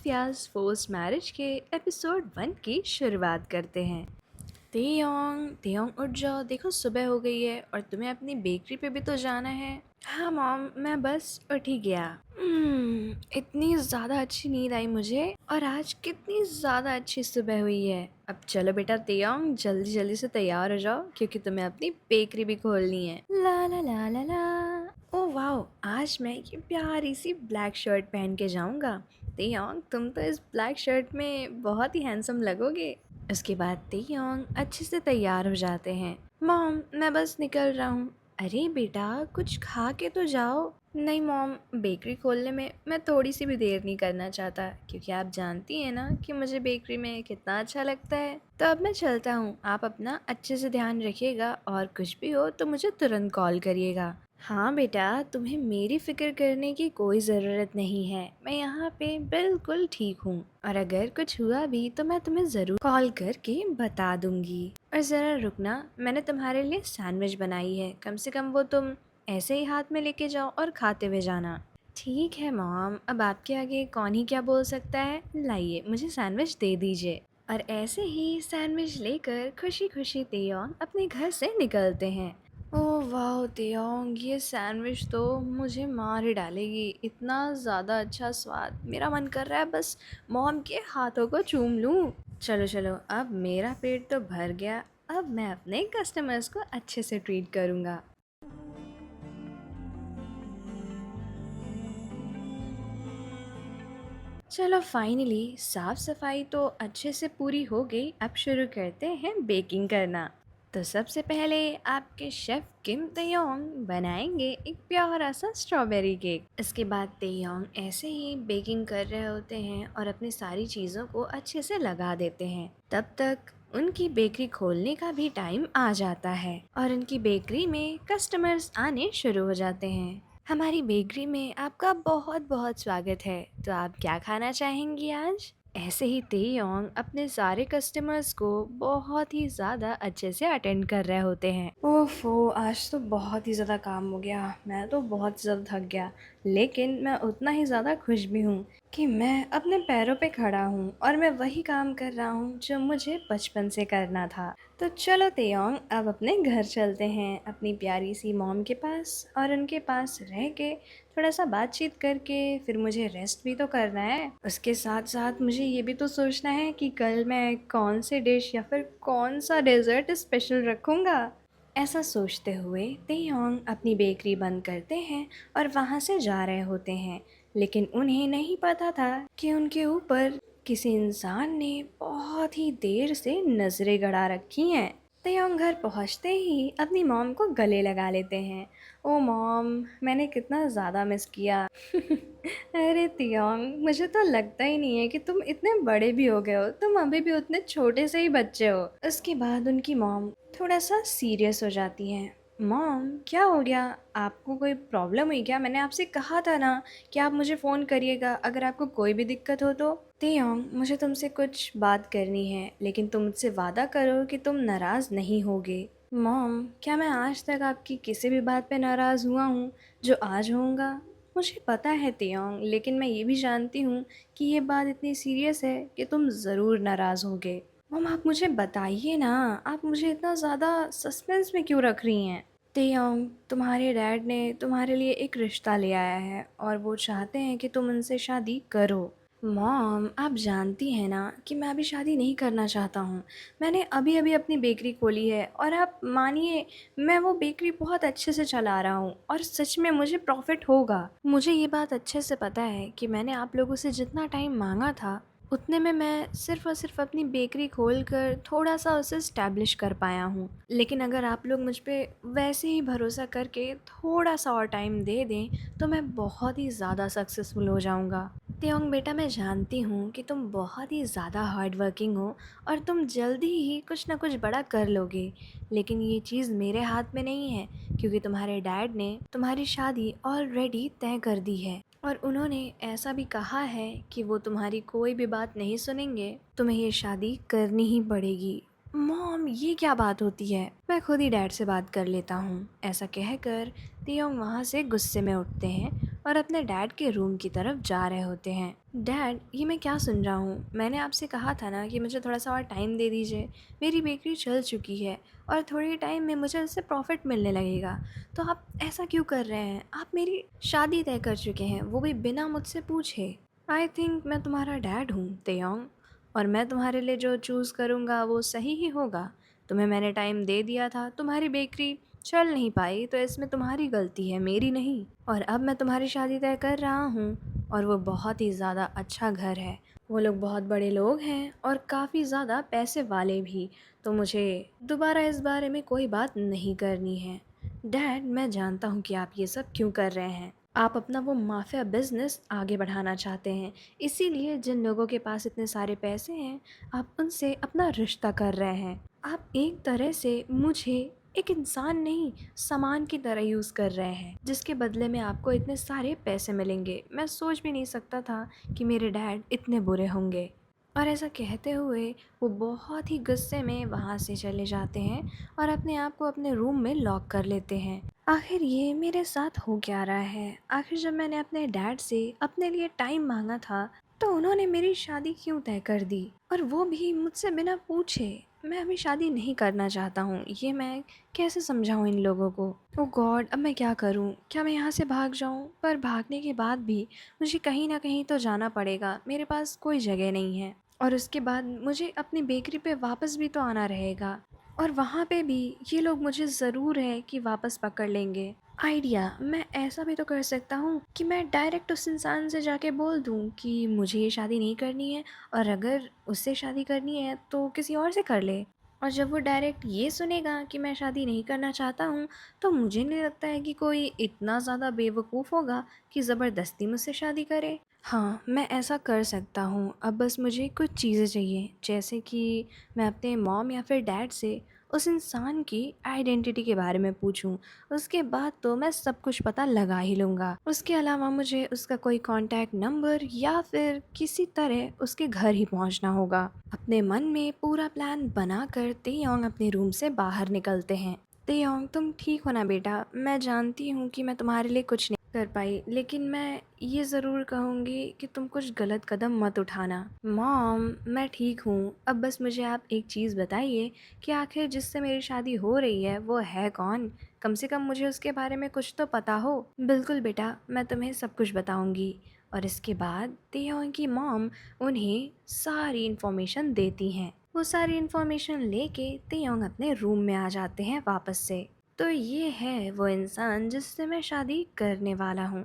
Mafias forced marriage के episode 1 की शुरुआत करते हैं। तेयोंग तेयोंग उठ जाओ, देखो सुबह हो गई है और तुम्हें अपनी बेकरी पे भी तो जाना है। हाँ मॉम, मैं बस उठ ही गया। इतनी ज़्यादा अच्छी नींद आई मुझे और आज कितनी ज़्यादा अच्छी सुबह हुई है। अब चलो बेटा तेयोंग, जल्दी जल्दी से तैयार हो जाओ क्योंकि तुम्हें अपनी बेकरी भी खोलनी है। ला ला ला ला ला। ओ वाओ, आज मैं ये प्यारी सी ब्लैक शर्ट पहन के जाऊंगा। तेयोंग, तुम तो इस ब्लैक शर्ट में बहुत ही हैंडसम लगोगे। उसके बाद तेयोंग अच्छे से तैयार हो जाते हैं। मॉम, मैं बस निकल रहा हूँ। अरे बेटा, कुछ खा के तो जाओ। नहीं मॉम, बेकरी खोलने में मैं थोड़ी सी भी देर नहीं करना चाहता क्योंकि आप जानती हैं ना कि मुझे बेकरी में कितना अच्छा लगता है। तो अब मैं चलता हूँ, आप अपना अच्छे से ध्यान रखिएगा और कुछ भी हो तो मुझे तुरंत कॉल करिएगा। हाँ बेटा, तुम्हें मेरी फिक्र करने की कोई ज़रूरत नहीं है, मैं यहाँ पे बिल्कुल ठीक हूँ और अगर कुछ हुआ भी तो मैं तुम्हें ज़रूर कॉल करके बता दूंगी। और ज़रा रुकना, मैंने तुम्हारे लिए सैंडविच बनाई है, कम से कम वो तुम ऐसे ही हाथ में लेके जाओ और खाते हुए जाना। ठीक है मॉम, अब आपके आगे कौन ही क्या बोल सकता है। लाइए, मुझे सैंडविच दे दीजिए। और ऐसे ही सैंडविच लेकर खुशी खुशी तेयोंग अपने घर से निकलते हैं। ओह वाह तेयोंग, ये सैंडविच तो मुझे मार ही डालेगी, इतना ज़्यादा अच्छा स्वाद। मेरा मन कर रहा है बस मॉम के हाथों को चूम लूँ। चलो चलो, अब मेरा पेट तो भर गया, अब मैं अपने कस्टमर्स को अच्छे से ट्रीट करूँगा। चलो फाइनली साफ सफाई तो अच्छे से पूरी हो गई, अब शुरू करते हैं बेकिंग करना। तो सबसे पहले आपके शेफ किम तयोंग बनाएंगे एक प्यारा सा स्ट्रॉबेरी केक। इसके बाद तयोंग ऐसे ही बेकिंग कर रहे होते हैं और अपनी सारी चीज़ों को अच्छे से लगा देते हैं। तब तक उनकी बेकरी खोलने का भी टाइम आ जाता है और उनकी बेकरी में कस्टमर्स आने शुरू हो जाते हैं। हमारी बेकरी में आपका बहुत बहुत स्वागत है। तो आप क्या खाना चाहेंगी आज? ऐसे ही तेयोंग अपने सारे कस्टमर्स को बहुत ही ज़्यादा अच्छे से अटेंड कर रहे होते हैं। ओफो, आज तो बहुत ही ज़्यादा काम हो गया, मैं तो बहुत ज़्यादा थक गया, लेकिन मैं उतना ही ज़्यादा खुश भी हूँ कि मैं अपने पैरों पे खड़ा हूँ और मैं वही काम कर रहा हूँ जो मुझे बचपन से करना था। तो चलो तेयोंग, अब अपने घर चलते हैं, अपनी प्यारी सी मॉम के पास, और उनके पास रह के थोड़ा सा बातचीत करके फिर मुझे रेस्ट भी तो करना है। उसके साथ साथ मुझे ये भी तो सोचना है कि कल मैं कौन से डिश या फिर कौन सा डेजर्ट स्पेशल रखूँगा। ऐसा सोचते हुए तेयोंग अपनी बेकरी बंद करते हैं और वहाँ से जा रहे होते हैं, लेकिन उन्हें नहीं पता था कि उनके ऊपर किसी इंसान ने बहुत ही देर से नजरें गड़ा रखी हैं। तेयोंग घर पहुंचते ही अपनी मॉम को गले लगा लेते हैं। ओ मॉम, मैंने कितना ज़्यादा मिस किया। अरे तेयोंग, मुझे तो लगता ही नहीं है कि तुम इतने बड़े भी हो गए हो, तुम अभी भी उतने छोटे से ही बच्चे हो। उसके बाद उनकी मॉम थोड़ा सा सीरियस हो जाती हैं। मॉम, क्या हो गया? आपको कोई प्रॉब्लम हुई क्या? मैंने आपसे कहा था ना कि आप मुझे फ़ोन करिएगा अगर आपको कोई भी दिक्कत हो तो। तेयोंग, मुझे तुमसे कुछ बात करनी है, लेकिन तुम मुझसे वादा करो कि तुम नाराज़ नहीं होगे। मॉम, क्या मैं आज तक आपकी किसी भी बात पे नाराज़ हुआ हूँ जो आज होऊंगा? मुझे पता है तेयोंग, लेकिन मैं ये भी जानती हूँ कि ये बात इतनी सीरियस है कि तुम ज़रूर नाराज़ होगे। मॉम, आप मुझे बताइए ना, आप मुझे इतना ज़्यादा सस्पेंस में क्यों रख रही हैं? तेयोंग, तुम्हारे डैड ने तुम्हारे लिए एक रिश्ता ले आया है और वो चाहते हैं कि तुम उनसे शादी करो। मॉम, आप जानती हैं ना कि मैं अभी शादी नहीं करना चाहता हूँ। मैंने अभी अभी अपनी बेकरी खोली है और आप मानिए, मैं वो बेकरी बहुत अच्छे से चला रहा हूँ और सच में मुझे प्रॉफिट होगा। मुझे ये बात अच्छे से पता है कि मैंने आप लोगों से जितना टाइम मांगा था उतने में मैं सिर्फ़ और सिर्फ अपनी बेकरी खोलकर थोड़ा सा उसे इस्टेब्लिश कर पाया हूँ। लेकिन अगर आप लोग मुझ पे वैसे ही भरोसा करके थोड़ा सा और टाइम दे दें तो मैं बहुत ही ज़्यादा सक्सेसफुल हो जाऊँगा। तेयोंग बेटा, मैं जानती हूँ कि तुम बहुत ही ज़्यादा हार्ड वर्किंग हो और तुम जल्दी ही कुछ ना कुछ बड़ा कर लोगे, लेकिन ये चीज़ मेरे हाथ में नहीं है क्योंकि तुम्हारे डैड ने तुम्हारी शादी ऑलरेडी तय कर दी है और उन्होंने ऐसा भी कहा है कि वो तुम्हारी कोई भी बात नहीं सुनेंगे, तुम्हें ये शादी करनी ही पड़ेगी। मॉम, ये क्या बात होती है? मैं खुद ही डैड से बात कर लेता हूँ। ऐसा कहकर तेयोंग वहाँ से गुस्से में उठते हैं और अपने डैड के रूम की तरफ जा रहे होते हैं। डैड, ये मैं क्या सुन रहा हूँ? मैंने आपसे कहा था ना कि मुझे थोड़ा सा और टाइम दे दीजिए। मेरी बेकरी चल चुकी है और थोड़े टाइम में मुझे उससे प्रॉफिट मिलने लगेगा। तो आप ऐसा क्यों कर रहे हैं? आप मेरी शादी तय कर चुके हैं, वो भी बिना मुझसे पूछे। आई थिंक मैं तुम्हारा डैड हूँ तेयोंग, और मैं तुम्हारे लिए जो चूज़ करूँगा वो सही ही होगा। तुम्हें मैंने टाइम दे दिया था, तुम्हारी बेकरी चल नहीं पाई तो इसमें तुम्हारी गलती है, मेरी नहीं। और अब मैं तुम्हारी शादी तय कर रहा हूँ और वो बहुत ही ज़्यादा अच्छा घर है। वो लोग बहुत बड़े लोग हैं और काफ़ी ज़्यादा पैसे वाले भी। तो मुझे दोबारा इस बारे में कोई बात नहीं करनी है। डैड, मैं जानता हूँ कि आप ये सब क्यों कर रहे हैं। आप अपना वो माफिया बिजनेस आगे बढ़ाना चाहते हैं, इसीलिए जिन लोगों के पास इतने सारे पैसे हैं आप उनसे अपना रिश्ता कर रहे हैं। आप एक तरह से मुझे एक इंसान नहीं, सामान की तरह यूज़ कर रहे हैं, जिसके बदले में आपको इतने सारे पैसे मिलेंगे। मैं सोच भी नहीं सकता था कि मेरे डैड इतने बुरे होंगे। और ऐसा कहते हुए वो बहुत ही गुस्से में वहाँ से चले जाते हैं और अपने आप को अपने रूम में लॉक कर लेते हैं। आखिर ये मेरे साथ हो क्या रहा है? आखिर जब मैंने अपने डैड से अपने लिए टाइम मांगा था तो उन्होंने मेरी शादी क्यों तय कर दी, और वो भी मुझसे बिना पूछे। मैं अभी शादी नहीं करना चाहता हूँ, ये मैं कैसे समझाऊँ इन लोगों को? ओह गॉड, अब मैं क्या करूँ? क्या मैं यहाँ से भाग जाऊँ? पर भागने के बाद भी मुझे कहीं ना कहीं तो जाना पड़ेगा, मेरे पास कोई जगह नहीं है। और उसके बाद मुझे अपनी बेकरी पे वापस भी तो आना रहेगा, और वहाँ पे भी ये लोग मुझे ज़रूर है कि वापस पकड़ लेंगे। आइडिया, मैं ऐसा भी तो कर सकता हूँ कि मैं डायरेक्ट उस इंसान से जाके बोल दूँ कि मुझे ये शादी नहीं करनी है, और अगर उससे शादी करनी है तो किसी और से कर ले। और जब वो डायरेक्ट ये सुनेगा कि मैं शादी नहीं करना चाहता हूँ तो मुझे नहीं लगता है कि कोई इतना ज़्यादा बेवकूफ़ होगा कि ज़बरदस्ती मुझसे शादी करे। हाँ, मैं ऐसा कर सकता हूँ। अब बस मुझे कुछ चीज़ें चाहिए, जैसे कि मैं अपने मॉम या फिर डैड से उस इंसान की आइडेंटिटी के बारे में पूछूं। उसके बाद तो मैं सब कुछ पता लगा ही लूँगा। उसके अलावा मुझे उसका कोई कांटेक्ट नंबर या फिर किसी तरह उसके घर ही पहुंचना होगा। अपने मन में पूरा प्लान बनाकर तेयोंग अपने रूम से बाहर निकलते हैं। तेयोंग, तुम ठीक हो ना बेटा? मैं जानती हूँ कि मैं तुम्हारे लिए कुछ नहीं कर पाई, लेकिन मैं ये ज़रूर कहूँगी कि तुम कुछ गलत कदम मत उठाना। मॉम, मैं ठीक हूँ। अब बस मुझे आप एक चीज़ बताइए कि आखिर जिससे मेरी शादी हो रही है वो है कौन? कम से कम मुझे उसके बारे में कुछ तो पता हो। बिल्कुल बेटा, मैं तुम्हें सब कुछ बताऊँगी। और इसके बाद तेयोंग की मॉम उन्हें सारी इन्फॉर्मेशन देती हैं। वो सारी इन्फॉर्मेशन लेके तेयोंग अपने रूम में आ जाते हैं वापस से। तो ये है वो इंसान जिससे मैं शादी करने वाला हूँ,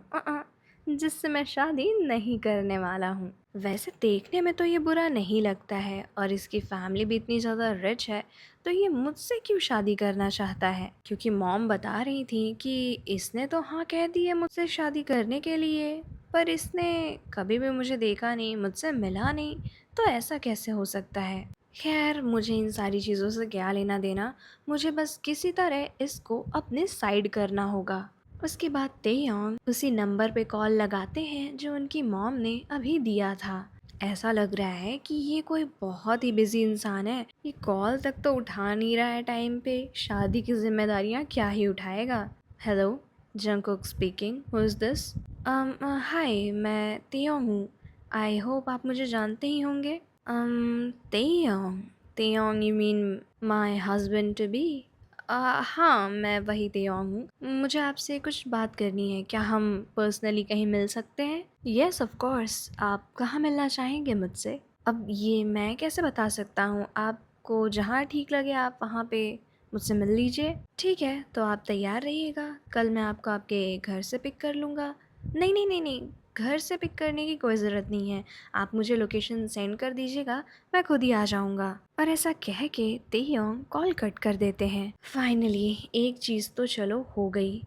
जिससे मैं शादी नहीं करने वाला हूँ। वैसे देखने में तो ये बुरा नहीं लगता है और इसकी फैमिली भी इतनी ज़्यादा रिच है, तो ये मुझसे क्यों शादी करना चाहता है? क्योंकि मॉम बता रही थी कि इसने तो हाँ कह दी है मुझसे शादी करने के लिए, पर इसने कभी भी मुझे देखा नहीं, मुझसे मिला नहीं, तो ऐसा कैसे हो सकता है? खैर, मुझे इन सारी चीज़ों से क्या लेना देना, मुझे बस किसी तरह इसको अपने साइड करना होगा। उसके बाद तेयोंग उसी नंबर पे कॉल लगाते हैं जो उनकी मॉम ने अभी दिया था। ऐसा लग रहा है कि ये कोई बहुत ही बिजी इंसान है, ये कॉल तक तो उठा नहीं रहा है टाइम पे, शादी की जिम्मेदारियां क्या ही उठाएगा। Hello, Jungkook speaking, who is this? Hi, मैं तेयोंग हूँ। आई होप आप मुझे जानते ही होंगे। Taeyong? Taeyong, you mean my husband to be? हाँ, मैं वही तेयोंग हूँ। मुझे आपसे कुछ बात करनी है, क्या हम पर्सनली कहीं मिल सकते हैं? येस ऑफ कोर्स, आप कहाँ मिलना चाहेंगे मुझसे? अब ये मैं कैसे बता सकता हूँ? आपको जहाँ ठीक लगे आप वहाँ पे मुझसे मिल लीजिए। ठीक है, तो आप तैयार रहिएगा, कल मैं आपको आपके घर से पिक कर लूँगा। नहीं नहीं नहीं नहीं, घर से पिक करने की कोई ज़रूरत नहीं है, आप मुझे लोकेशन सेंड कर दीजिएगा, मैं खुद ही आ जाऊँगा। और ऐसा कह के तेयोंग कॉल कट कर देते हैं। फाइनली एक चीज़ तो चलो हो गई।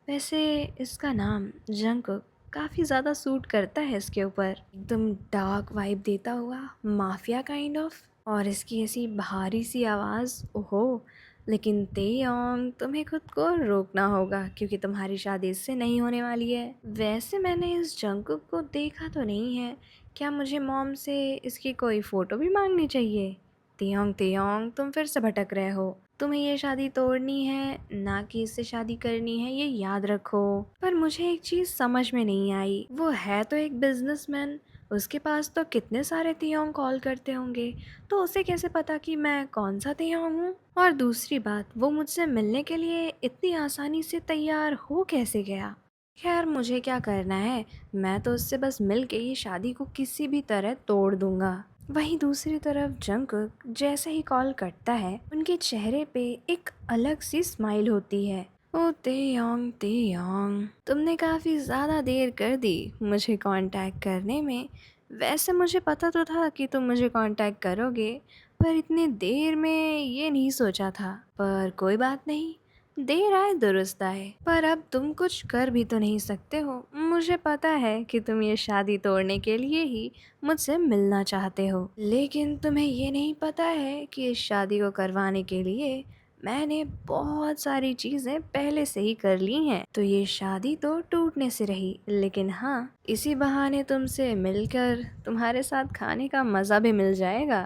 वैसे इसका नाम जंगकुक काफ़ी ज़्यादा सूट करता है इसके ऊपर, एकदम डार्क वाइब देता हुआ, माफिया काइंड ऑफ। और इसकी ऐसी भारी सी आवाज़, ओहो। लेकिन तेयोंग, तुम्हें खुद को रोकना होगा क्योंकि तुम्हारी शादी इससे नहीं होने वाली है। वैसे मैंने इस जंगकुक को देखा तो नहीं है, क्या मुझे मॉम से इसकी कोई फ़ोटो भी मांगनी चाहिए? तियोंग तियोंग, तुम फिर से भटक रहे हो। तुम्हें ये शादी तोड़नी है ना कि इससे शादी करनी है, ये याद रखो। पर मुझे एक चीज समझ में नहीं आई, वो है तो एक बिजनेसमैन, उसके पास तो कितने सारे तियोंग कॉल करते होंगे, तो उसे कैसे पता कि मैं कौन सा तियोंग हूँ? और दूसरी बात, वो मुझसे मिलने के लिए इतनी आसानी से तैयार हो कैसे गया? खैर, मुझे क्या करना है, मैं तो उससे बस मिल के ये शादी को किसी भी तरह तोड़ दूंगा। वहीं दूसरी तरफ जंगकुक जैसे ही कॉल कटता है, उनके चेहरे पे एक अलग सी स्माइल होती है। ओ तेयोंग, तुमने काफ़ी ज़्यादा देर कर दी मुझे कांटेक्ट करने में। वैसे मुझे पता तो था कि तुम मुझे कांटेक्ट करोगे, पर इतनी देर में ये नहीं सोचा था। पर कोई बात नहीं, देर आए दुरुस्त आए। पर अब तुम कुछ कर भी तो नहीं सकते हो। मुझे पता है कि तुम ये शादी तोड़ने के लिए ही मुझसे मिलना चाहते हो, लेकिन तुम्हें ये नहीं पता है कि इस शादी को करवाने के लिए मैंने बहुत सारी चीज़ें पहले से ही कर ली हैं। तो ये शादी तो टूटने से रही, लेकिन हाँ, इसी बहाने तुमसे मिलकर तुम्हारे साथ खाने का मज़ा भी मिल जाएगा।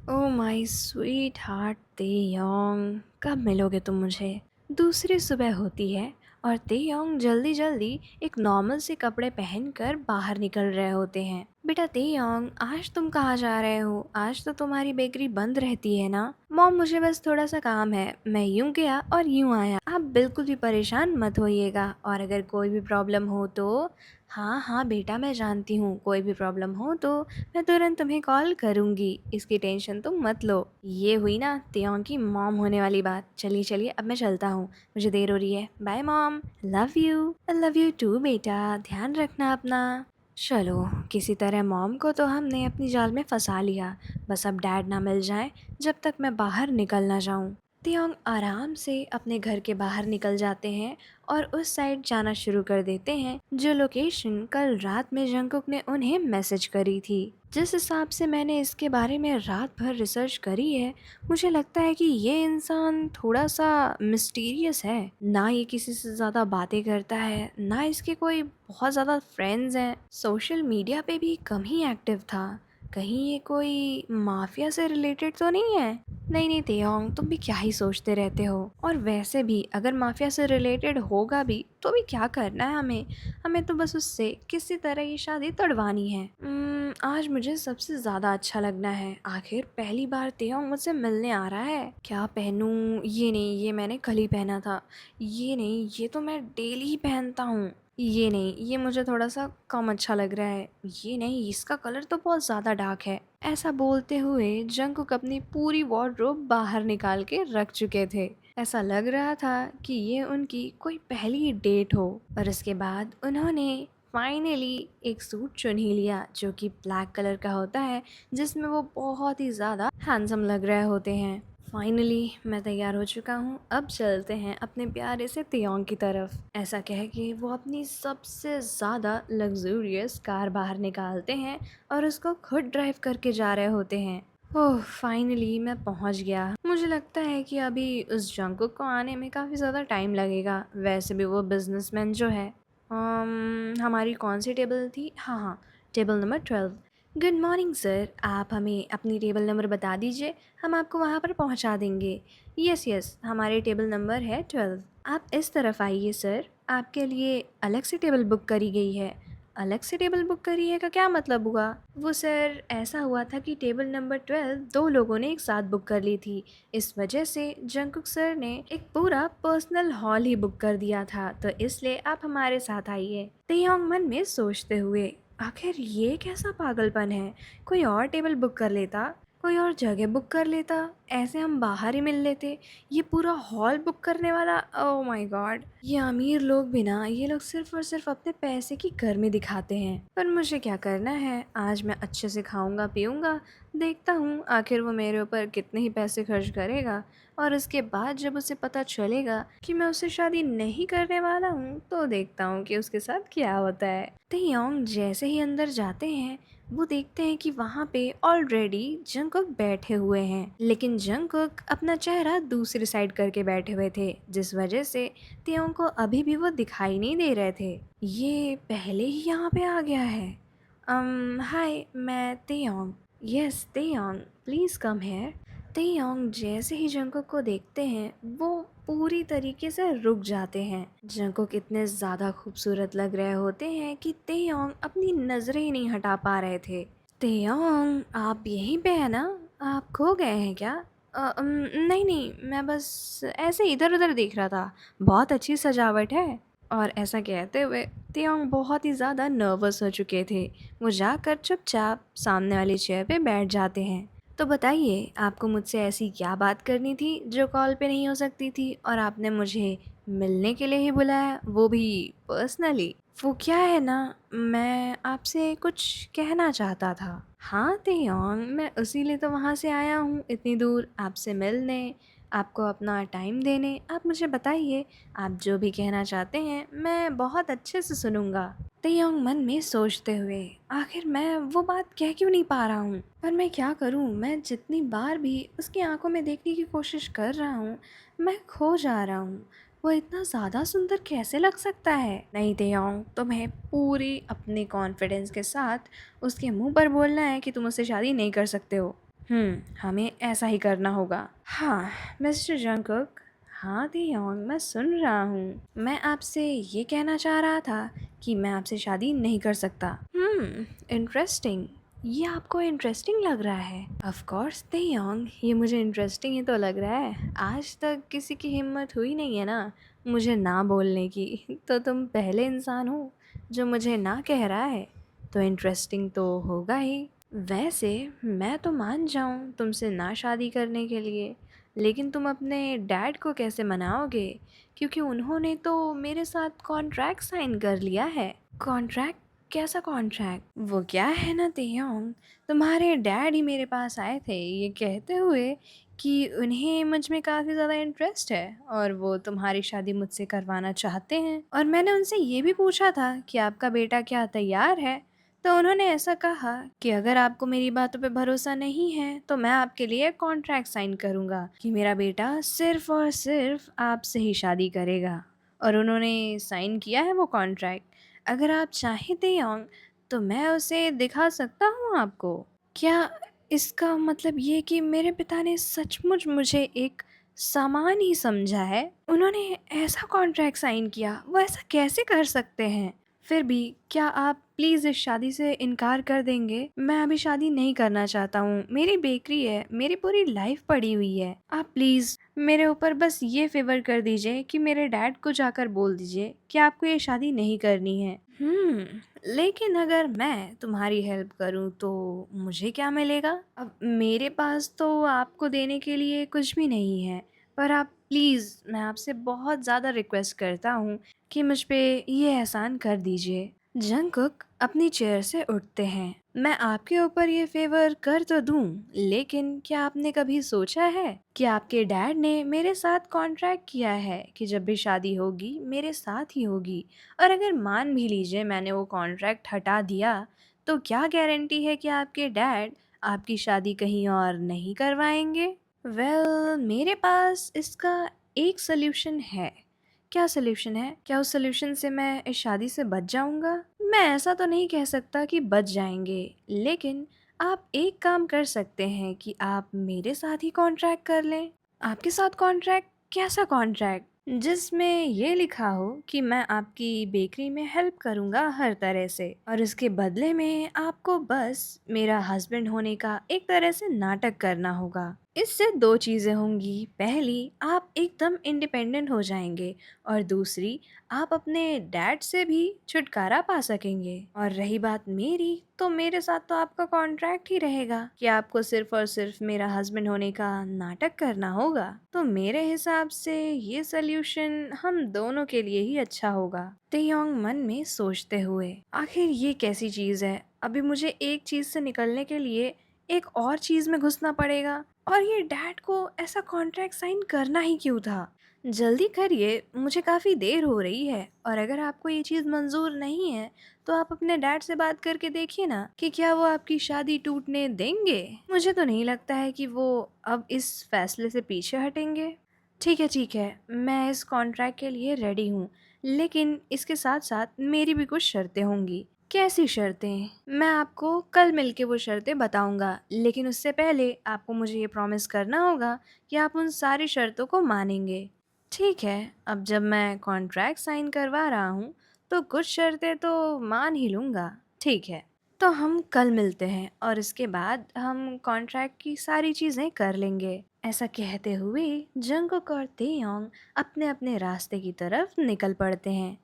ओह माय स्वीट हार्ट तेयोंग, कब मिलोगे तुम मुझे? दूसरी सुबह होती है और तेयोंग जल्दी जल्दी एक नॉर्मल से कपड़े पहनकर बाहर निकल रहे होते हैं। बेटा तेयोंग, आज तुम कहाँ जा रहे हो? आज तो तुम्हारी बेकरी बंद रहती है ना? मॉम, मुझे बस थोड़ा सा काम है, मैं यूं गया और यूं आया। आप बिल्कुल भी परेशान मत होइएगा, और अगर कोई भी प्रॉब्लम हो तो हाँ हाँ बेटा, मैं जानती हूँ, कोई भी प्रॉब्लम हो तो मैं तुरंत तुम्हें कॉल करूँगी, इसकी टेंशन तुम मत लो। ये हुई ना तियोंग की मॉम होने वाली बात। चलिए चलिए, अब मैं चलता हूँ, मुझे देर हो रही है। Bye mom, love you too बेटा, ध्यान रखना अपना। चलो, किसी तरह मॉम को तो हमने अपनी जाल में फंसा लिया। बस अब डैड ना मिल जाए जब तक मैं बाहर निकल ना जाऊँ। तियोंग आराम से अपने घर के बाहर निकल जाते हैं और उस साइड जाना शुरू कर देते हैं जो लोकेशन कल रात में जंगकुक ने उन्हें मैसेज करी थी। जिस हिसाब से मैंने इसके बारे में रात भर रिसर्च करी है, मुझे लगता है कि ये इंसान थोड़ा सा मिस्टीरियस है। ना ये किसी से ज़्यादा बातें करता है, ना इसके कोई बहुत ज़्यादा फ्रेंड्स हैं, सोशल मीडिया पे भी कम ही एक्टिव था। कहीं ये कोई माफिया से रिलेटेड तो नहीं है? नहीं नहीं तेयोंग, तुम भी क्या ही सोचते रहते हो। और वैसे भी अगर माफिया से रिलेटेड होगा भी तो भी क्या करना है हमें? हमें तो बस उससे किसी तरह ये शादी तड़वानी है। आज मुझे सबसे ज़्यादा अच्छा लगना है। आखिर पहली बार तेयोंग मुझसे मिलने आ रहा है। क्या पहनूं? ये नहीं, ये मैंने कल ही पहना था। ये नहीं, ये तो मैं डेली ही पहनता हूँ। ये नहीं, ये मुझे थोड़ा सा कम अच्छा लग रहा है। ये नहीं, इसका कलर तो बहुत ज़्यादा डार्क है। ऐसा बोलते हुए जंगकुक अपनी पूरी वार्डरोब बाहर निकाल के रख चुके थे। ऐसा लग रहा था कि ये उनकी कोई पहली डेट हो। और इसके बाद उन्होंने फाइनली एक सूट चुन ही लिया जो कि ब्लैक कलर का होता है, जिसमें वो बहुत ही ज़्यादा हैंडसम लग रहे होते हैं। फाइनली मैं तैयार हो चुका हूँ, अब चलते हैं अपने प्यारे से तियोंग की तरफ। ऐसा कह के वो अपनी सबसे ज़्यादा लग्जूरियस कार बाहर निकालते हैं और उसको खुद ड्राइव करके जा रहे होते हैं। ओह, फाइनली मैं पहुंच गया। मुझे लगता है कि अभी उस जंगकुक को आने में काफ़ी ज़्यादा टाइम लगेगा। वैसे भी वो बिजनेसमैन जो है, हमारी कौन सी टेबल थी? हाँ हाँ, table number 12। Good morning sir, आप हमें अपनी टेबल नंबर बता दीजिए, हम आपको वहाँ पर पहुँचा देंगे। यस यस, हमारे टेबल नंबर है 12। आप इस तरफ आइए सर, आपके लिए अलग से टेबल बुक करी गई है। अलग से टेबल बुक करी है का क्या मतलब हुआ? वो सर, ऐसा हुआ था कि टेबल नंबर 12 दो लोगों ने एक साथ बुक कर ली थी। इस वजह से जंगकुक सर ने एक पूरा पर्सनल हॉल ही बुक कर दिया था, तो इसलिए आप हमारे साथ आइए। तेयोंग मन में सोचते हुए, आखिर ये कैसा पागलपन है? कोई और टेबल बुक कर लेता, कोई और जगह बुक कर लेता, ऐसे हम बाहर ही मिल लेते। ये पूरा हॉल बुक करने वाला, ओह माय गॉड। ये अमीर लोग भी ना, ये लोग सिर्फ और सिर्फ अपने पैसे की गर्मी दिखाते हैं। पर मुझे क्या करना है, आज मैं अच्छे से खाऊंगा पीऊंगा, देखता हूँ आखिर वो मेरे ऊपर कितने ही पैसे खर्च करेगा। और उसके बाद जब उसे पता चलेगा कि मैं उससे शादी नहीं करने वाला हूँ, तो देखता हूँ कि उसके साथ क्या होता है। तेयोंग जैसे ही अंदर जाते हैं, वो देखते हैं कि वहाँ पे ऑलरेडी जंगकुक बैठे हुए हैं, लेकिन जंगकुक अपना चेहरा दूसरी साइड करके बैठे हुए थे, जिस वजह से तेयोंग को अभी भी वो दिखाई नहीं दे रहे थे। ये पहले ही यहाँ पे आ गया है। हाय, मैं Taeyong. Yes Taeyong, please come here. Taeyong जैसे ही जंकुक को देखते हैं वो पूरी तरीके से रुक जाते हैं। जंकुक इतने ज़्यादा खूबसूरत लग रहे होते हैं कि तेयोंग अपनी नज़रें ही नहीं हटा पा रहे थे। तेयोंग, आप यहीं पे है ना? आप खो गए हैं क्या? नहीं नहीं, मैं बस ऐसे इधर उधर देख रहा था। बहुत अच्छी सजावट है। और ऐसा कहते हुए तेयोंग बहुत ही ज़्यादा नर्वस हो चुके थे। वो जाकर चुपचाप सामने वाली चेयर पे बैठ जाते हैं। तो बताइए, आपको मुझसे ऐसी क्या बात करनी थी जो कॉल पे नहीं हो सकती थी और आपने मुझे मिलने के लिए ही बुलाया, वो भी पर्सनली? वो क्या है ना, मैं आपसे कुछ कहना चाहता था। हाँ तेयोंग, मैं उसीलिए तो वहाँ से आया हूँ इतनी दूर आपसे मिलने, आपको अपना टाइम देने। आप मुझे बताइए, आप जो भी कहना चाहते हैं मैं बहुत अच्छे से सुनूंगा। तेयोंग मन में सोचते हुए, आखिर मैं वो बात कह क्यों नहीं पा रहा हूँ? पर मैं क्या करूँ, मैं जितनी बार भी उसकी आंखों में देखने की कोशिश कर रहा हूँ मैं खो जा रहा हूँ। वो इतना ज़्यादा सुंदर कैसे लग सकता है? नहीं तेयोंग, तुम्हें पूरी अपने कॉन्फिडेंस के साथ उसके मुंह पर बोलना है कि तुम उससे शादी नहीं कर सकते हो। हमें ऐसा ही करना होगा। हाँ मिस्टर जंकुक। हाँ तेयोंग, मैं सुन रहा हूँ। मैं आपसे ये कहना चाह रहा था कि मैं आपसे शादी नहीं कर सकता। इंटरेस्टिंग। ये आपको इंटरेस्टिंग लग रहा है? ऑफ कोर्स तेयोंग, ये मुझे इंटरेस्टिंग ही तो लग रहा है। आज तक किसी की हिम्मत हुई नहीं है ना मुझे ना बोलने की। तो तुम पहले इंसान हो जो मुझे ना कह रहा है, तो इंटरेस्टिंग तो होगा ही। वैसे मैं तो मान जाऊँ तुमसे ना शादी करने के लिए, लेकिन तुम अपने डैड को कैसे मनाओगे? क्योंकि उन्होंने तो मेरे साथ कॉन्ट्रैक्ट साइन कर लिया है। कॉन्ट्रैक्ट? कैसा कॉन्ट्रैक्ट? वो क्या है ना तेयोंग, तुम्हारे डैड ही मेरे पास आए थे ये कहते हुए कि उन्हें मुझ में काफ़ी ज़्यादा इंटरेस्ट है और वो तुम्हारी शादी मुझसे करवाना चाहते हैं। और मैंने उनसे ये भी पूछा था कि आपका बेटा क्या तैयार है, तो उन्होंने ऐसा कहा कि अगर आपको मेरी बातों पे भरोसा नहीं है तो मैं आपके लिए कॉन्ट्रैक्ट साइन करूंगा कि मेरा बेटा सिर्फ और सिर्फ आपसे ही शादी करेगा। और उन्होंने साइन किया है वो कॉन्ट्रैक्ट। अगर आप चाहें तेयोंग तो मैं उसे दिखा सकता हूँ आपको। क्या इसका मतलब ये कि मेरे पिता ने सचमुच मुझे एक सामान ही समझा है? उन्होंने ऐसा कॉन्ट्रैक्ट साइन किया, वो ऐसा कैसे कर सकते हैं? फिर भी क्या आप प्लीज़ इस शादी से इनकार कर देंगे? मैं अभी शादी नहीं करना चाहता हूँ। मेरी बेकरी है, मेरी पूरी लाइफ पड़ी हुई है। आप प्लीज़ मेरे ऊपर बस ये फ़ेवर कर दीजिए कि मेरे डैड को जाकर बोल दीजिए कि आपको ये शादी नहीं करनी है। लेकिन अगर मैं तुम्हारी हेल्प करूँ तो मुझे क्या मिलेगा? अब मेरे पास तो आपको देने के लिए कुछ भी नहीं है, पर आप प्लीज़, मैं आपसे बहुत ज़्यादा रिक्वेस्ट करता हूँ कि मुझ पे ये एहसान कर दीजिए। जंगकुक अपनी चेयर से उठते हैं। मैं आपके ऊपर ये फेवर कर तो दूं, लेकिन क्या आपने कभी सोचा है कि आपके डैड ने मेरे साथ कॉन्ट्रैक्ट किया है कि जब भी शादी होगी मेरे साथ ही होगी। और अगर मान भी लीजिए मैंने वो कॉन्ट्रैक्ट हटा दिया, तो क्या गारंटी है कि आपके डैड आपकी शादी कहीं और नहीं करवाएंगे? मेरे पास इसका एक सल्यूशन है। क्या सल्यूशन है? क्या उस सल्यूशन से मैं इस शादी से बच जाऊंगा? मैं ऐसा तो नहीं कह सकता कि बच जाएंगे, लेकिन आप एक काम कर सकते हैं कि आप मेरे साथ ही कॉन्ट्रैक्ट कर लें। आपके साथ कॉन्ट्रैक्ट? कैसा कॉन्ट्रैक्ट? जिसमें ये लिखा हो कि मैं आपकी बेकरी में हेल्प करूंगा हर तरह से, और इसके बदले में आपको बस मेरा हस्बैंड होने का एक तरह से नाटक करना होगा। इससे दो चीज़ें होंगी। पहली, आप एकदम इंडिपेंडेंट हो जाएंगे, और दूसरी, आप अपने डैड से भी छुटकारा पा सकेंगे। और रही बात मेरी, तो मेरे साथ तो आपका कॉन्ट्रैक्ट ही रहेगा कि आपको सिर्फ और सिर्फ मेरा हस्बैंड होने का नाटक करना होगा। तो मेरे हिसाब से ये सल्यूशन हम दोनों के लिए ही अच्छा होगा। तेयोंग मन में सोचते हुए, आखिर ये कैसी चीज़ है, अभी मुझे एक चीज़ से निकलने के लिए एक और चीज़ में घुसना पड़ेगा। और ये डैड को ऐसा कॉन्ट्रैक्ट साइन करना ही क्यों था? जल्दी करिए, मुझे काफ़ी देर हो रही है। और अगर आपको ये चीज़ मंजूर नहीं है तो आप अपने डैड से बात करके देखिए ना कि क्या वो आपकी शादी टूटने देंगे। मुझे तो नहीं लगता है कि वो अब इस फैसले से पीछे हटेंगे। ठीक है, मैं इस कॉन्ट्रैक्ट के लिए रेडी हूँ, लेकिन इसके साथ साथ मेरी भी कुछ शर्तें होंगी। कैसी शर्तें? मैं आपको कल मिलके वो शर्तें बताऊँगा, लेकिन उससे पहले आपको मुझे ये प्रॉमिस करना होगा कि आप उन सारी शर्तों को मानेंगे। ठीक है, अब जब मैं कॉन्ट्रैक्ट साइन करवा रहा हूँ, तो कुछ शर्तें तो मान ही लूँगा। ठीक है, तो हम कल मिलते हैं और इसके बाद हम कॉन्ट्रैक्ट की सारी चीज़ें कर लेंगे। ऐसा कहते हुए जंगकुक और तेयोंग अपने-अपने रास्ते की तरफ निकल पड़ते हैं।